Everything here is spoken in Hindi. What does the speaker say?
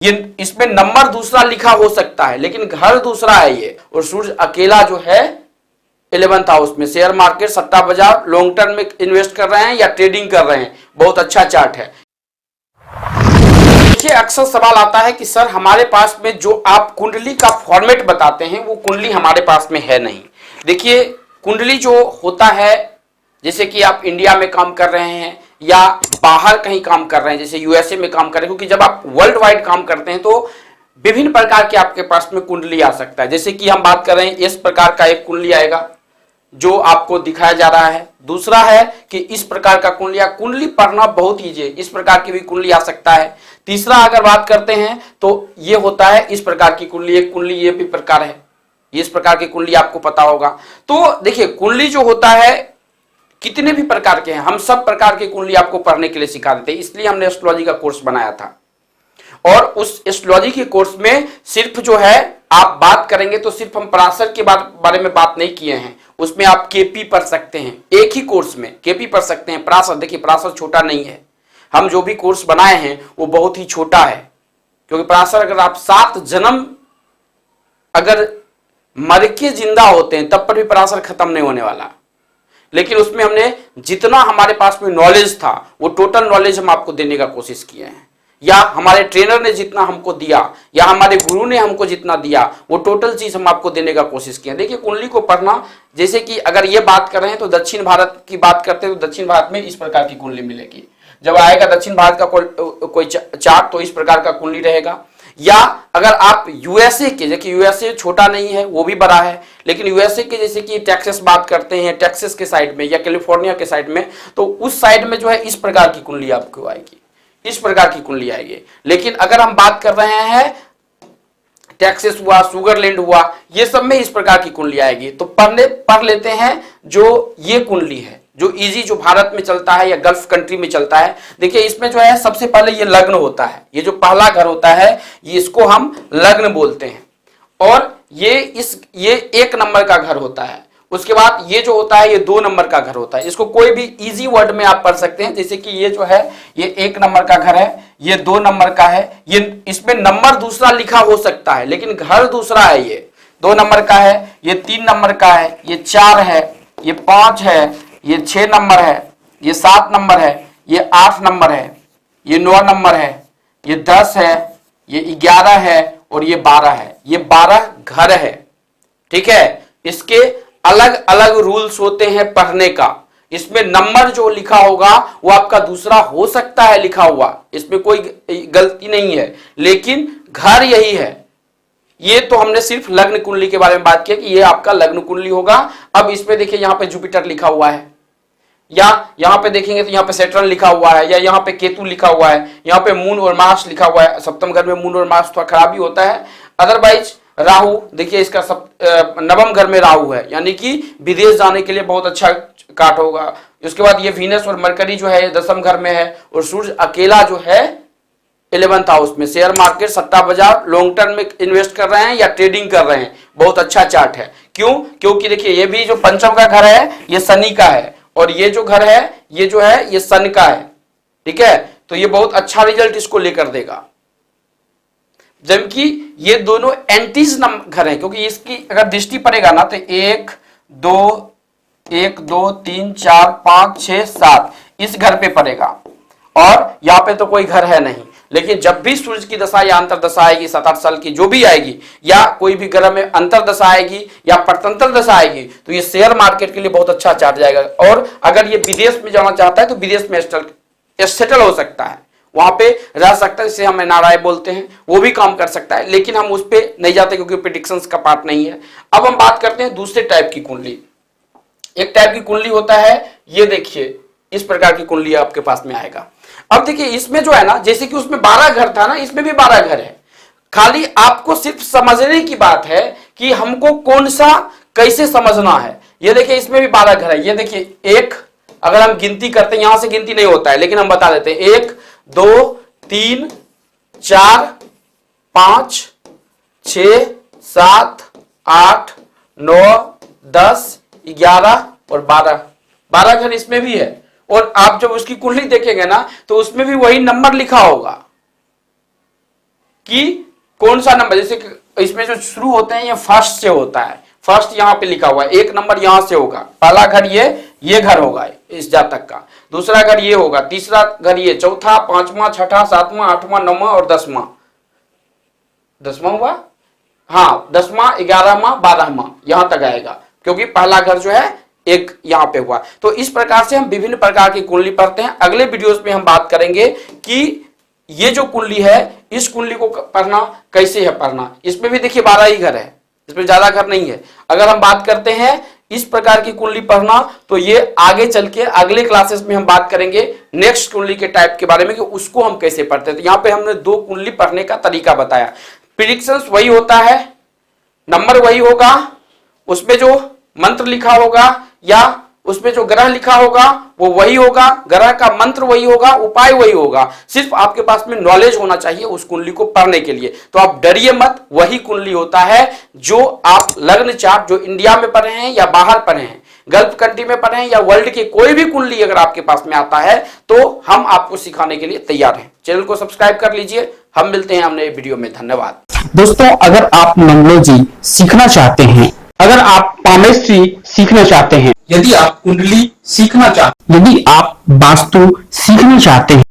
ये इसमें नंबर दूसरा लिखा हो सकता है लेकिन घर दूसरा है ये, और सूर्य अकेला जो है 11th हाउस में। शेयर मार्केट, सट्टा बाजार, लॉन्ग टर्म में इन्वेस्ट कर रहे हैं या ट्रेडिंग कर रहे हैं, बहुत अच्छा चार्ट है। देखिए अक्सर सवाल आता है कि सर हमारे पास में जो आप कुंडली का फॉर्मेट बताते हैं वो कुंडली हमारे पास में है नहीं। देखिए कुंडली जो होता है, जैसे कि आप इंडिया में काम कर रहे हैं या बाहर कहीं काम कर रहे हैं, जैसे यूएसए में काम कर रहे हैं, क्योंकि जब आप वर्ल्ड वाइड काम करते हैं तो विभिन्न प्रकार के आपके पास में कुंडली आ सकता है। जैसे कि हम बात कर रहे हैं इस प्रकार का एक कुंडली आएगा जो आपको दिखाया जा रहा है। दूसरा है कि इस प्रकार का कुंडली पढ़ना बहुत ईजी है, इस प्रकार की भी कुंडली आ सकता है। तीसरा अगर बात करते हैं तो ये होता है इस प्रकार की कुंडली, एक कुंडली ये भी प्रकार है, इस प्रकार की कुंडली आपको पता होगा। तो देखिए कुंडली जो होता है कितने भी प्रकार के हैं, हम सब प्रकार की कुंडली आपको पढ़ने के लिए सिखा देते हैं, इसलिए हमने एस्ट्रोलॉजी का कोर्स बनाया था। और उस एस्ट्रोलॉजी के कोर्स में सिर्फ जो है आप बात करेंगे तो सिर्फ हम पराशर के बारे में बात नहीं किए हैं, उसमें आप केपी पढ़ सकते हैं, एक ही कोर्स में केपी पढ़ सकते हैं। पराशर, देखिए पराशर छोटा नहीं है, हम जो भी कोर्स बनाए हैं वो बहुत ही छोटा है, क्योंकि पराशर अगर आप 7 जन्म अगर मर के जिंदा होते हैं तब पर भी पराशर खत्म नहीं होने वाला। लेकिन उसमें हमने जितना हमारे पास में नॉलेज था वो टोटल नॉलेज हम आपको देने का कोशिश किए हैं, या हमारे ट्रेनर ने जितना हमको दिया या हमारे गुरु ने हमको जितना दिया वो टोटल चीज हम आपको देने का कोशिश किया। देखिए कुंडली को पढ़ना, जैसे कि अगर ये बात कर रहे हैं तो दक्षिण भारत की बात करते हैं तो दक्षिण भारत में इस प्रकार की कुंडली मिलेगी। जब आएगा दक्षिण भारत का कोई चार्ट तो इस प्रकार का कुंडली रहेगा। या अगर आप यूएसए के, देखिए यूएसए छोटा नहीं है वो भी बड़ा है, लेकिन यूएसए के जैसे कि टेक्सास बात करते हैं, टेक्सास के साइड में या कैलिफोर्निया के साइड में, तो उस साइड में जो है इस प्रकार की कुंडली आपको आएगी, इस प्रकार की कुंडली आएगी। लेकिन अगर हम बात कर रहे हैं टेक्सास हुआ, सुगरलैंड हुआ, ये सब में इस प्रकार की कुंडली आएगी। तो पढ़ लेते हैं जो ये कुंडली है जो इजी, जो भारत में चलता है या गल्फ कंट्री में चलता है। देखिए इसमें जो है सबसे पहले ये लग्न होता है, ये जो पहला घर होता है ये इसको हम लग्न बोलते हैं, और ये 1 नंबर का घर होता है। उसके बाद ये जो होता है ये 2 नंबर का घर होता है। इसको कोई भी इजी वर्ड में आप पढ़ सकते हैं, जैसे कि ये जो है ये 1 नंबर का घर है, ये 2 नंबर का है, ये इसमें नंबर दूसरा लिखा हो सकता है लेकिन घर दूसरा है। ये 2 नंबर का है, ये 3 नंबर का है, ये 4 है, ये 5 है, ये 6 नंबर है, ये 7 नंबर है, ये 8 नंबर है, ये 9 नंबर है, ये 10 है, ये 11 है और ये 12 है। ये 12 घर है, ठीक है। इसके अलग अलग रूल्स होते हैं पढ़ने का। इसमें नंबर जो लिखा होगा वो आपका दूसरा हो सकता है लिखा हुआ, इसमें कोई गलती नहीं है, लेकिन घर यही है। ये तो हमने सिर्फ लग्न कुंडली के बारे में बात किया कि ये आपका लग्न कुंडली होगा। अब इसमें देखिए यहाँ पे जुपिटर लिखा हुआ है, या यहाँ पे देखेंगे तो यहाँ पे सैटर्न लिखा हुआ है, या यहाँ पे केतु लिखा हुआ है, यहाँ पे मून और मार्स लिखा हुआ है। सप्तम घर में मून और मार्स थोड़ा खराबी होता है, अदरवाइज राहु देखिए इसका नवम घर में राहु है, यानी कि विदेश जाने के लिए बहुत अच्छा काट होगा। उसके बाद ये वीनस और मरकरी जो है 10वें घर में है, और सूर्य अकेला जो है 11th हाउस में। शेयर मार्केट, सट्टा बाजार, लॉन्ग टर्म में इन्वेस्ट कर रहे हैं या ट्रेडिंग कर रहे हैं, बहुत अच्छा चार्ट है। क्यों? क्योंकि देखिए ये भी जो पंचम का घर है ये शनि का है, और ये जो घर है ये जो है ये सन का है, ठीक है। तो ये बहुत अच्छा रिजल्ट इसको लेकर देगा, जबकि ये दोनों एंटीज घर है, क्योंकि इसकी अगर दृष्टि पड़ेगा ना तो 1 2 3 4 5 6 7 इस घर पे पड़ेगा, और यहाँ पे तो कोई घर है नहीं। लेकिन जब भी सूर्य की दशा या अंतरदशा आएगी 7-8 साल की जो भी आएगी, या कोई भी ग्रह में अंतरदशा आएगी या परतंत्र दशा आएगी, तो ये शेयर मार्केट के लिए बहुत अच्छा चार्ट जाएगा। और अगर ये विदेश में जाना चाहता है तो विदेश में सेटल हो सकता है, वहां पे रह सकता है, जिसे हम एनआरआई बोलते हैं, वो भी काम कर सकता है। लेकिन हम उस पर नहीं जाते क्योंकि प्रेडिक्शंस का पार्ट नहीं है। अब हम बात करते हैं दूसरे टाइप की कुंडली। एक टाइप की कुंडली होता है, ये देखिए इस प्रकार की कुंडली आपके पास में आएगा। अब देखिए इसमें जो है ना, जैसे कि उसमें 12 घर था ना, इसमें भी 12 घर है। खाली आपको सिर्फ समझने की बात है कि हमको कौन सा कैसे समझना है। ये देखिए इसमें भी 12 घर है। ये देखिए एक, अगर हम गिनती करते हैं, यहां से गिनती नहीं होता है लेकिन हम बता देते हैं, 1 2 3 4 5 6 7 8 9 10 11 और 12 घर इसमें भी है। और आप जब उसकी कुंडली देखेंगे ना तो उसमें भी वही नंबर लिखा होगा, कि कौन सा नंबर, जैसे कि इसमें जो शुरू होते हैं ये फर्स्ट से होता है, फर्स्ट यहाँ पे लिखा हुआ है, एक नंबर यहां से होगा, पहला घर ये घर होगा इस जातक का, दूसरा घर ये होगा, तीसरा घर ये, चौथा, पांचवा, छठा, सातवां, आठवां, नौवां और 10वां हुआ, हाँ 10वां, 11वां, 12वां यहां तक आएगा, क्योंकि पहला घर जो है एक यहां पे हुआ। तो इस प्रकार से हम विभिन्न प्रकार की कुंडली पढ़ते हैं। अगले वीडियोस में हम बात करेंगे कि ये जो कुंडली है इस कुंडली को पढ़ना कैसे है पढ़ना। इसमें भी देखिए 12 ही घर है, इसमें ज्यादा घर नहीं है। अगर हम बात करते हैं इस प्रकार की कुंडली पढ़ना तो ये आगे चल के अगले क्लासेस में हम बात करेंगे नेक्स्ट कुंडली के टाइप के बारे में कि उसको हम कैसे पढ़ते हैं। तो यहाँ पे हमने 2 कुंडली पढ़ने का तरीका बताया। प्रिडिक्शंस वही होता है, नंबर वही होगा, उसमें जो मंत्र लिखा होगा या उसमें जो ग्रह लिखा होगा वो वही होगा, ग्रह का मंत्र वही होगा, उपाय वही होगा। सिर्फ आपके पास में नॉलेज होना चाहिए उस कुंडली को पढ़ने के लिए। तो आप डरिए मत, वही कुंडली होता है जो आप लग्न चार्ट जो इंडिया में पढ़े हैं या बाहर पढ़े हैं, गल्फ कंट्री में पढ़े हैं या वर्ल्ड की कोई भी कुंडली अगर आपके पास में आता है तो हम आपको सिखाने के लिए तैयार हैं। चैनल को सब्सक्राइब कर लीजिए। हम मिलते हैं नए वीडियो में। धन्यवाद दोस्तों, अगर आप न्यूमरोलॉजी सीखना चाहते हैं, अगर आप पामेस्ट्री सीखना चाहते हैं, यदि आप कुंडली सीखना चाहते हैं, यदि आप वास्तु सीखना चाहते हैं,